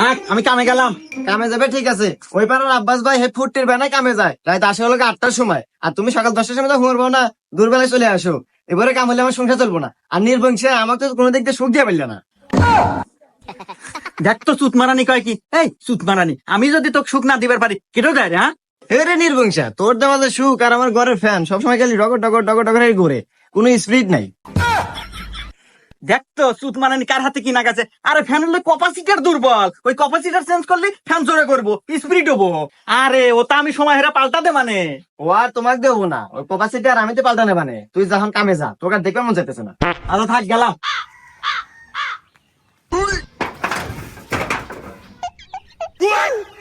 থাক, আমি কামে গেলাম। কামে যাবে ঠিক আছে, ওই পাড়ার আব্বাস ভাই হে ফুটটির বেনায় কামে যায় রাত আসে হলো 8টার সময়, আর তুমি সকাল 10টার সময় তো ঘুমাবো না, দুর্বেলায় চলে আসো। এবারে কাম হলে আমার সংসার চলবো না, আর নির্বংশে আমাকে তো কোনো দিক দিয়ে সুখ দিয়ে পারলে না। দেখ তো চুত মারানি কয় কি, এই চুত মারানি, আমি যদি তোকে সুখ না দিবার পারি কেটে যায় রে, হ্যাঁ? রে নির্বংশা, তোর দেওয়া যে সুখ আর আমার ঘরের ফ্যান সবসময় খালি ডগর ডগর ডগর ডগর ঘুরে, কোনো স্পিরিট নাই। দেখ তো চুত মারানি কার হাতে কিনা গেছে। আরে ফ্যান হলে ক্যাপাসিটার দুর্বল, ওই ক্যাপাসিটার চেঞ্জ করলে ফ্যান জোরে করবো, স্পিরিট হবো। আরে ও তা আমি সময় হেরা পাল্টাতে মানে। ও আর তোমাকে দেবো না, ওই কপাসিটি আর আমি তো পাল্টানে মানে, তুই যখন কামে যা, তোকে আর দেখবে মন চাইতেছে না। আচ্ছা থাক, গেলাম। What?